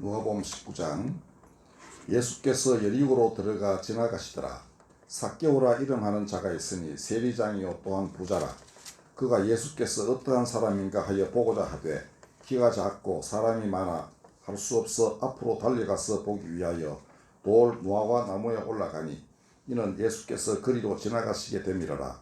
누가복음 19장. 예수께서 여리고로 들어가 지나가시더라. 삭개오라 이름하는 자가 있으니 세리장이요 또한 부자라. 그가 예수께서 어떠한 사람인가 하여 보고자 하되 키가 작고 사람이 많아 할 수 없어 앞으로 달려가서 보기 위하여 돌 무화과 나무에 올라가니 이는 예수께서 그리로 지나가시게 됨이러라.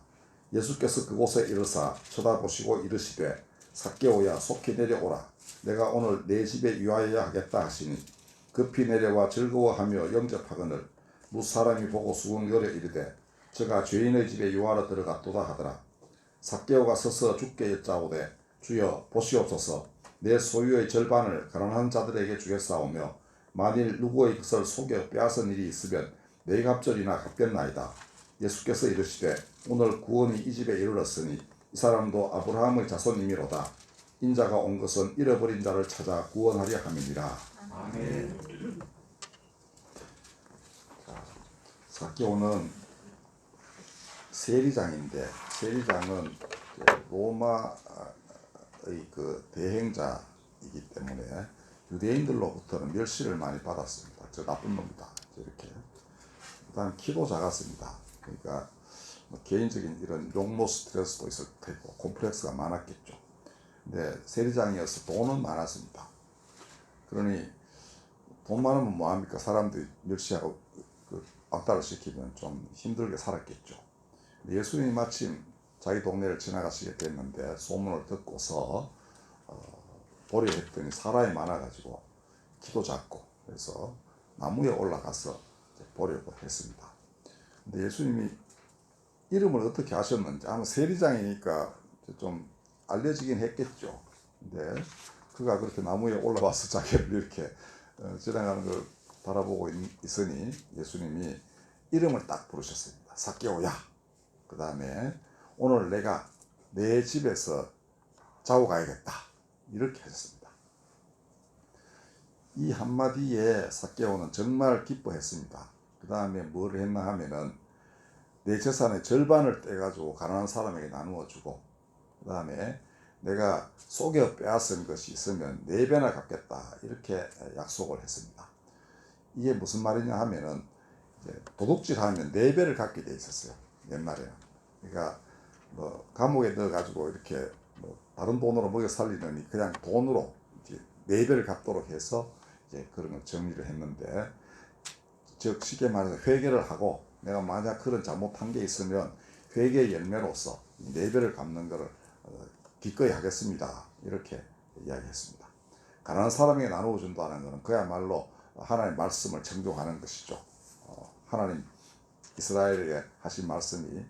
예수께서 그곳에 이르사 쳐다보시고 이르시되 삭개오야 속히 내려오라. 내가 오늘 내 집에 유하여야 하겠다 하시니 급히 내려와 즐거워하며 영접하거늘 무사람이 보고 수군거려 이르되 저가 죄인의 집에 유하러 들어갔도다 하더라. 삭개오가 서서 주께 여짜오되 주여 보시옵소서. 내 소유의 절반을 가난한 자들에게 주겠사오며 만일 누구의 것을 속여 빼앗은 일이 있으면 네 갑절이나 갚겠나이다. 예수께서 이르시되 오늘 구원이 이 집에 이르렀으니 이 사람도 아브라함의 자손이미로다. 인자가 온 것은 잃어버린 자를 찾아 구원하려 함이니라. 아멘. 삭개오는 세리장인데, 세리장은 로마의 그 대행자이기 때문에 유대인들로부터는 멸시를 많이 받았습니다. 저 나쁜 놈이다 이렇게. 일단 키도 작았습니다. 그러니까 개인적인 이런 용모 스트레스도 있을 테고 콤플렉스가 많았겠죠. 근데 세리장이어서 돈은 많았습니다. 그러니 돈 많으면 뭐합니까? 사람들이 멸시하고 왕따를 시키면 좀 힘들게 살았겠죠. 예수님이 마침 자기 동네를 지나가시게 됐는데 소문을 듣고서 보려 했더니 사람이 많아가지고 키도 작고 그래서 나무에 올라가서 보려고 했습니다. 근데 예수님이 이름을 어떻게 하셨는지 아마 세리장이니까 좀 알려지긴 했겠죠. 근데 그가 그렇게 나무에 올라와서 자기를 이렇게 지나가는 걸 바라보고 있으니 예수님이 이름을 딱 부르셨습니다. 삭개오야. 그 다음에 오늘 내가 내 집에서 자고 가야겠다. 이렇게 하셨습니다. 이 한마디에 삭개오는 정말 기뻐했습니다. 그 다음에 뭘 했나 하면은 내 재산의 절반을 떼가지고 가난한 사람에게 나누어 주고 그 다음에 내가 속여 빼앗은 것이 있으면 4배나 갚겠다 이렇게 약속을 했습니다. 이게 무슨 말이냐 하면은 도둑질하면 4배를 갚게 돼 있었어요. 옛날에는. 그러니까 뭐 감옥에 넣어가지고 이렇게 뭐 다른 돈으로 먹여 살리느니 그냥 돈으로 이제 4배를 갚도록 해서 이제 그런 걸 정리를 했는데, 즉 쉽게 말해서 회개를 하고 내가 만약 그런 잘못한 게 있으면 회개의 열매로서 4배를 갚는 것을 기꺼이 하겠습니다. 이렇게 이야기했습니다. 가난한 사람에게 나누어 준다는 것은 그야말로 하나님의 말씀을 청종하는 것이죠. 하나님 이스라엘에게 하신 말씀이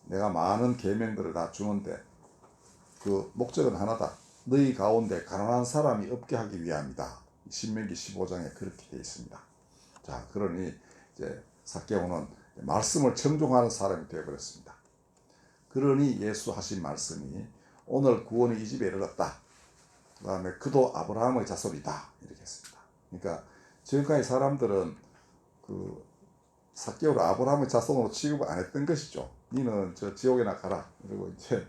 내가 많은 계명들을 다 주는데 그 목적은 하나다. 너희 가운데 가난한 사람이 없게 하기 위함이다. 신명기 15장에 그렇게 되어 있습니다. 자, 그러니 이제 삭개오는 말씀을 청종하는 사람이 되어버렸습니다. 그러니 예수 하신 말씀이 오늘 구원이 이 집에 이르렀다. 그 다음에 그도 아브라함의 자손이다. 이렇게 했습니다. 그러니까 지금까지 사람들은 그 삭개오를 아브라함의 자손으로 취급을 안 했던 것이죠. 니는 저 지옥에나 가라. 그리고 이제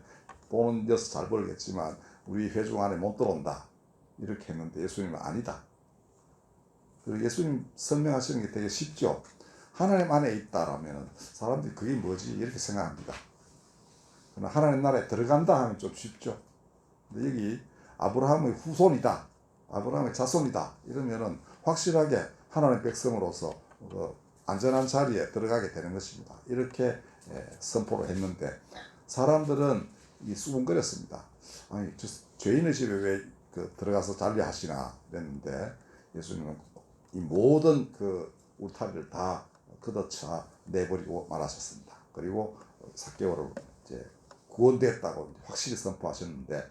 돈은 여서 잘 벌겠지만 우리 회중 안에 못 들어온다. 이렇게 했는데 예수님은 아니다. 그리고 예수님 설명하시는 게 되게 쉽죠. 하나님 안에 있다라면 사람들이 그게 뭐지 이렇게 생각합니다. 그러나 하나님 나라에 들어간다 하면 좀 쉽죠. 근데 여기 아브라함의 후손이다, 아브라함의 자손이다 이러면은 확실하게 하나님의 백성으로서 안전한 자리에 들어가게 되는 것입니다. 이렇게 선포를 했는데 사람들은 이 수군거렸습니다. 아니 저 죄인의 집에 왜 들어가서 잔리하시나 그랬는데 예수님은 이 모든 그 울타리를 다 걷어차 내버리고 말하셨습니다. 그리고 삭개오를 이제 구원됐다고 확실히 선포하셨는데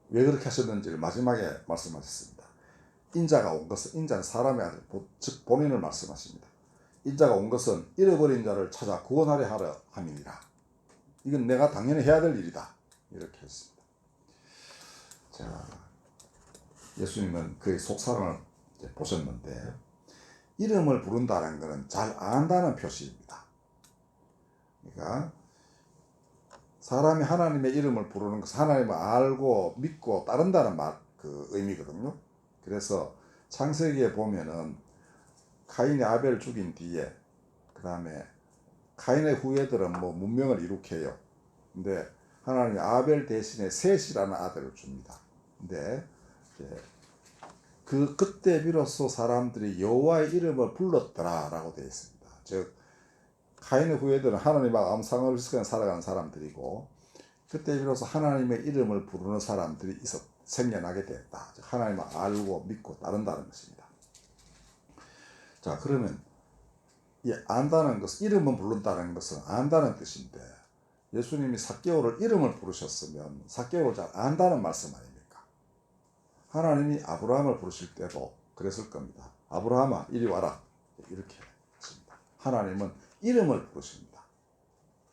왜 그렇게 하셨는지를 마지막에 말씀하셨습니다. 인자가 온 것은, 인자는 사람의 아들, 즉 본인을 말씀하십니다. 인자가 온 것은 잃어버린 자를 찾아 구원하려 하려 함이니라. 이건 내가 당연히 해야 될 일이다. 이렇게 했습니다. 자, 예수님은 그의 속사람을 보셨는데 이름을 부른다는 것은 잘 안다는 표시입니다. 그러니까 사람이 하나님의 이름을 부르는 것은 하나님을 알고 믿고 따른다는 그 의미거든요. 그래서 창세기에 보면은 카인이 아벨 죽인 뒤에 그 다음에 카인의 후예들은 뭐 문명을 일으켜요. 근데 하나님이 아벨 대신에 셋이라는 아들을 줍니다. 근데 그때 비로소 사람들이 여호와의 이름을 불렀더라라고 되어 있습니다. 즉 카인의 후예들은 하나님과 아무 상관없이 살아가는 사람들이고 그때 비로소 하나님의 이름을 부르는 사람들이 생겨나게 됐다. 즉 하나님을 알고 믿고 따른다는 것입니다. 자, 그러면 이 안다는 것은, 이름은 부른다는 것은 안다는 뜻인데, 예수님이 삭개오를 이름을 부르셨으면 삭개오를 잘 안다는 말씀 아닙니까? 하나님이 아브라함을 부르실 때도 그랬을 겁니다. 아브라함아 이리 와라, 이렇게 했습니다. 하나님은 이름을 부르십니다.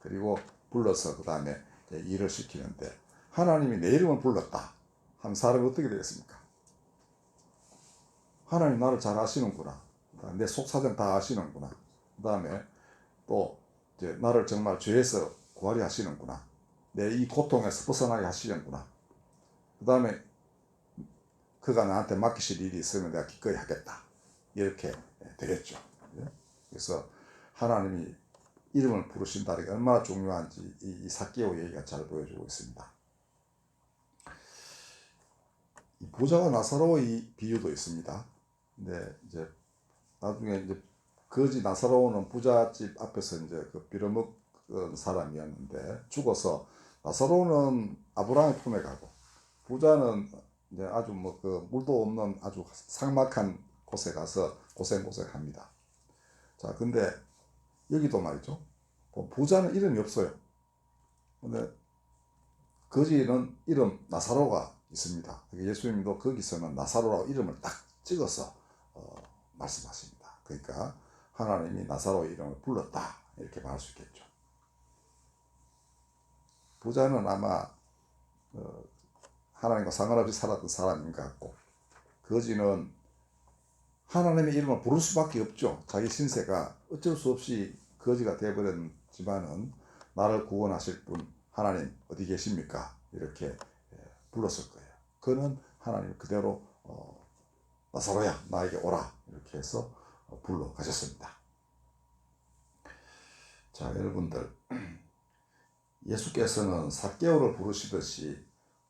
그리고 불러서 그 다음에 일을 시키는데, 하나님이 내 이름을 불렀다 하면 사람이 어떻게 되겠습니까? 하나님 나를 잘 아시는구나, 내 속사정 다 아시는구나, 그 다음에 또 이제 나를 정말 죄에서 구하려 하시는구나, 내 이 고통에서 벗어나게 하시는구나, 그 다음에 그가 나한테 맡기실 일이 있으면 내가 기꺼이 하겠다, 이렇게 되겠죠. 그래서 하나님이 이름을 부르신다는 게 얼마나 중요한지 이 삭개오 얘기가 잘 보여주고 있습니다. 이 부자가 나사로의 비유도 있습니다. 근데 이제 나중에 이제 거지 나사로는 부잣집 앞에서 이제 그 빌어먹은 사람이었는데 죽어서, 나사로는 아브라함의 품에 가고 부자는 이제 아주 뭐 그 물도 없는 아주 삭막한 곳에 가서 고생합니다. 자, 근데 여기도 말이죠. 부자는 이름이 없어요. 근데 거지는 이름 나사로가 있습니다. 예수님도 거기서는 나사로라고 이름을 딱 찍어서 말씀하십니다. 그러니까 하나님이 나사로의 이름을 불렀다, 이렇게 말할 수 있겠죠. 부자는 아마 하나님과 상관없이 살았던 사람인 것 같고, 거지는 하나님의 이름을 부를 수밖에 없죠. 자기 신세가 어쩔 수 없이 거지가 되어버렸지만은 나를 구원하실 분 하나님 어디 계십니까? 이렇게 불렀을 거예요. 그는 하나님 그대로 나사로야 나에게 오라, 이렇게 해서 불러가셨습니다. 자, 여러분들, 예수께서는 삭개오를 부르시듯이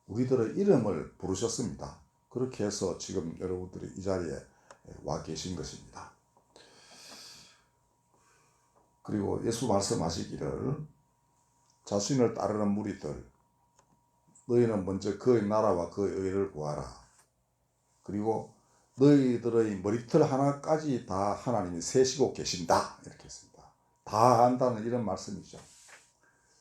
우리들의 이름을 부르셨습니다. 그렇게 해서 지금 여러분들이 이 자리에 와 계신 것입니다. 그리고 예수 말씀하시기를, 자신을 따르는 무리들, 너희는 먼저 그의 나라와 그의 의를 구하라. 그리고 너희들의 머리털 하나까지 다 하나님이 세시고 계신다, 이렇게 했습니다. 다 안다는 이런 말씀이죠.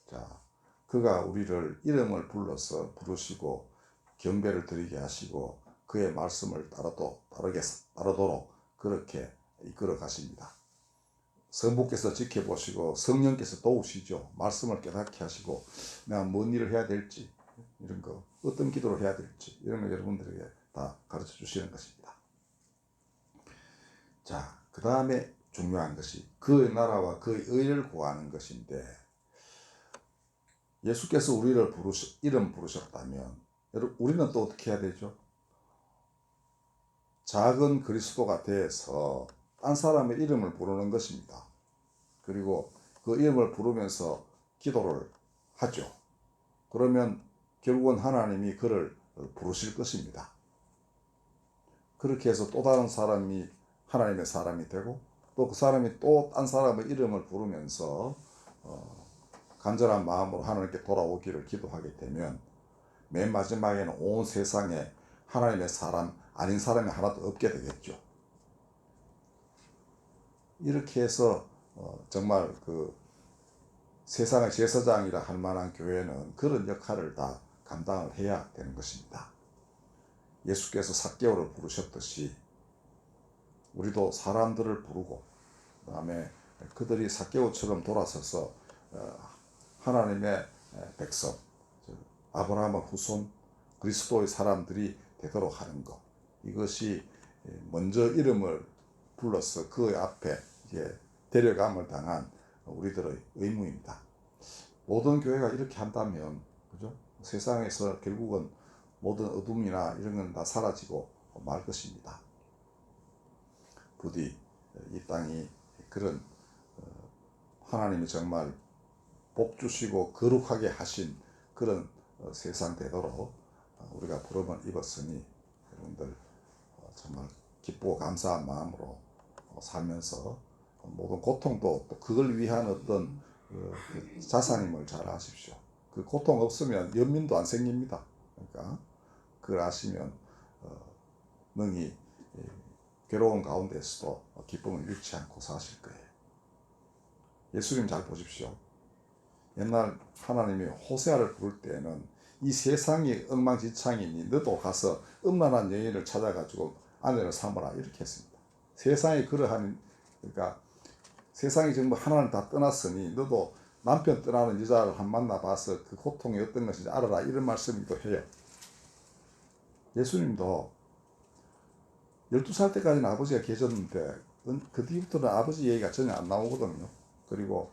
자, 그가 우리를 이름을 불러서 부르시고 경배를 드리게 하시고 그의 말씀을 따르도록 그렇게 이끌어 가십니다. 성부께서 지켜보시고 성령께서 도우시죠. 말씀을 깨닫게 하시고 내가 뭔 일을 해야 될지, 이런 거, 어떤 기도를 해야 될지, 이런 거 여러분들에게 다 가르쳐 주시는 것입니다. 자, 그 다음에 중요한 것이 그의 나라와 그의 의를 구하는 것인데, 예수께서 우리를 이름 부르셨다면 우리는 또 어떻게 해야 되죠? 작은 그리스도가 돼서 딴 사람의 이름을 부르는 것입니다. 그리고 그 이름을 부르면서 기도를 하죠. 그러면 결국은 하나님이 그를 부르실 것입니다. 그렇게 해서 또 다른 사람이 하나님의 사람이 되고, 또 그 사람이 또 딴 사람의 이름을 부르면서 간절한 마음으로 하나님께 돌아오기를 기도하게 되면 맨 마지막에는 온 세상에 하나님의 사람 아닌 사람이 하나도 없게 되겠죠. 이렇게 해서 정말 그 세상의 제사장이라 할 만한 교회는 그런 역할을 다 감당을 해야 되는 것입니다. 예수께서 삭개오를 부르셨듯이 우리도 사람들을 부르고, 그 다음에 그들이 삭개오처럼 돌아서서 하나님의 백성, 아브라함의 후손, 그리스도의 사람들이 되도록 하는 것, 이것이 먼저 이름을 불러서 그 앞에 데려감을 당한 우리들의 의무입니다. 모든 교회가 이렇게 한다면, 그죠? 세상에서 결국은 모든 어둠이나 이런 건 다 사라지고 말 것입니다. 부디 이 땅이 그런 하나님이 정말 복 주시고 거룩하게 하신 그런 세상 되도록 우리가 부름을 입었으니 여러분들 정말 기쁘고 감사한 마음으로 살면서 모든 고통도 또 그걸 위한 어떤 그 자산임을 잘 아십시오. 그 고통 없으면 연민도 안 생깁니다. 그러니까 그걸 아시면 능히 괴로운 가운데서도 기쁨을 잃지 않고 사실 거예요. 예수님 잘 보십시오. 옛날 하나님이 호세아를 부를 때에는 이 세상이 엉망진창이니 너도 가서 음란한 여인을 찾아가지고 아내를 삼으라 이렇게 했습니다. 세상이 그러한, 그러니까 세상이 정말 하나님 다 떠났으니 너도 남편 떠나는 여자를 한 만나봐서 그 고통이 어떤 것인지 알아라 이런 말씀이기도 해요. 예수님도 12살 때까지는 아버지가 계셨는데 그 뒤부터는 아버지 얘기가 전혀 안 나오거든요. 그리고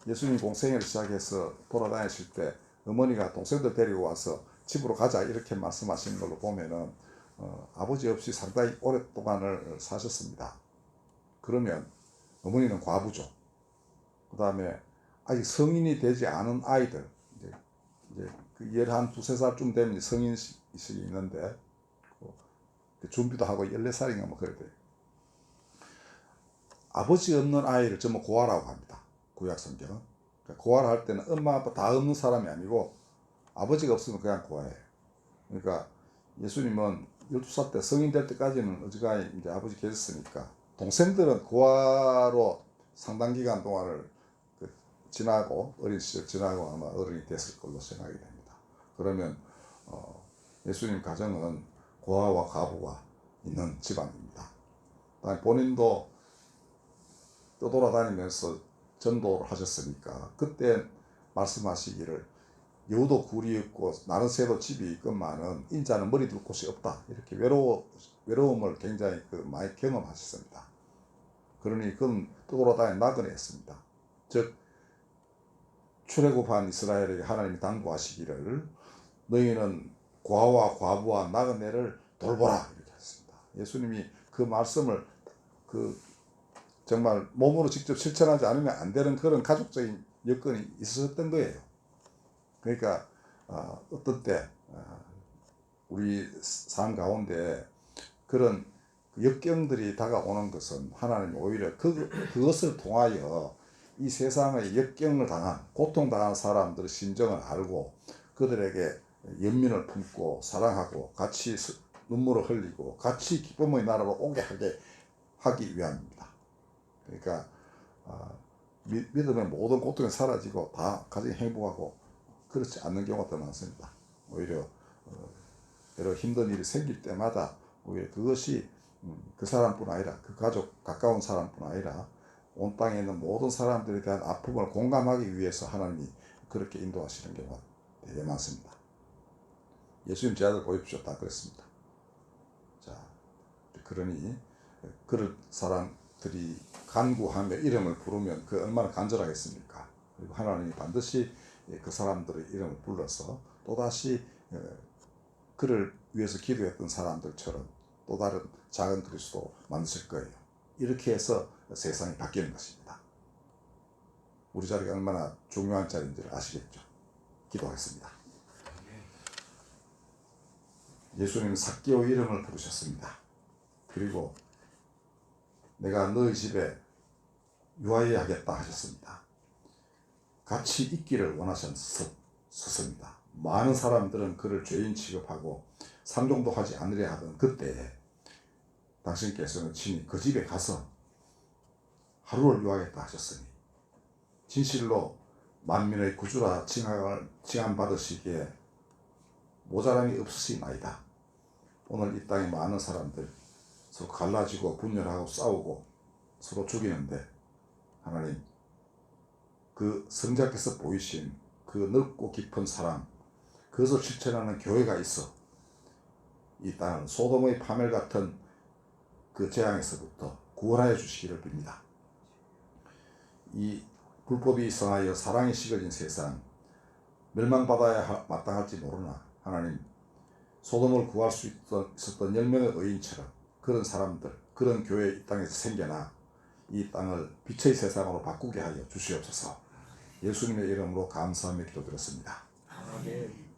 예수님 공생애를 시작해서 돌아다니실 때 어머니가 동생들 데리고 와서 집으로 가자 이렇게 말씀하시는 걸로 보면은 아버지 없이 상당히 오랫동안을 사셨습니다. 그러면 어머니는 과부죠. 그 다음에 아직 성인이 되지 않은 아이들, 이제 그 11, 2~3살쯤 되면 성인식이 있는데 준비도 하고 14살인가 뭐 그래야 돼요. 아버지 없는 아이를 전부 고아라고 합니다. 구약 성경은. 그러니까 고아를 할 때는 엄마 아빠 다 없는 사람이 아니고 아버지가 없으면 그냥 고아예요. 그러니까 예수님은 12살 때 성인 될 때까지는 어지간히 이제 아버지 계셨으니까 동생들은 고아로 상당 기간 동안을 지나고 어린 시절 지나고 아마 어른이 됐을 걸로 생각이 됩니다. 그러면 예수님 가정은 고아와 과부가 있는 집안입니다. 본인도 떠돌아다니면서 전도를 하셨으니까 그때 말씀하시기를 여우도 굴이 있고 나는 새도 집이 있건만은 인자는 머리 둘 곳이 없다 이렇게 외로움을 굉장히 많이 경험하셨습니다. 그러니 그건 떠돌아다니 나그네 했습니다. 즉 출애굽한 이스라엘에게 하나님이 당부하시기를 너희는 고아와 과부와 나그네를 돌보라 이렇게 했습니다. 예수님이 그 말씀을 정말 몸으로 직접 실천하지 않으면 안 되는 그런 가족적인 여건이 있었던 거예요. 그러니까 어떤 때 우리 삶 가운데 그런 역경들이 다가오는 것은 하나님이 오히려 그것을 통하여 이 세상의 역경을 당한 고통당한 사람들의 심정을 알고 그들에게 연민을 품고 사랑하고 같이 눈물을 흘리고 같이 기쁨의 나라로 오게 하기 위함입니다. 그러니까 믿으면 모든 고통이 사라지고 다 가정이 행복하고 그렇지 않는 경우가 더 많습니다. 오히려 여러 힘든 일이 생길 때마다 오히려 그것이 그 사람뿐 아니라 그 가족 가까운 사람뿐 아니라 온 땅에 있는 모든 사람들에 대한 아픔을 공감하기 위해서 하나님이 그렇게 인도하시는 경우가 되게 많습니다. 예수님 제 아들 보십시오. 다 그랬습니다. 자, 그러니 그런 사람들이 간구하며 이름을 부르면 그 얼마나 간절하겠습니까? 그리고 하나님이 반드시 그 사람들의 이름을 불러서 또다시 그를 위해서 기도했던 사람들처럼 또 다른 작은 그리스도 만드실 거예요. 이렇게 해서 세상이 바뀌는 것입니다. 우리 자리가 얼마나 중요한 자리인지를 아시겠죠? 기도하겠습니다. 예수님 삭개오 이름을 부르셨습니다. 그리고 내가 너희 집에 유하여야겠다 하셨습니다. 같이 있기를 원하셨습니다. 많은 사람들은 그를 죄인 취급하고 상종도 하지 않으려 하던 그때에 당신께서는 친히 그 집에 가서 하루를 유하겠다 하셨으니 진실로 만민의 구주라 칭함받으시기에 모자람이 없으시나이다. 오늘 이 땅에 많은 사람들 서로 갈라지고 분열하고 싸우고 서로 죽이는데 하나님 그 성자께서 보이신 그 넓고 깊은 사랑 그것을 실천하는 교회가 있어 이 땅을 소돔의 파멸 같은 그 재앙에서부터 구원하여 주시기를 빕니다. 이 불법이 성하여 사랑이 식어진 세상 멸망받아야 마땅할지 모르나 하나님 소돔을 구할 수 있었던 10명의 의인처럼 그런 사람들, 그런 교회 이 땅에서 생겨나 이 땅을 빛의 세상으로 바꾸게 하여 주시옵소서. 예수님의 이름으로 감사하며 기도드렸습니다. 아멘.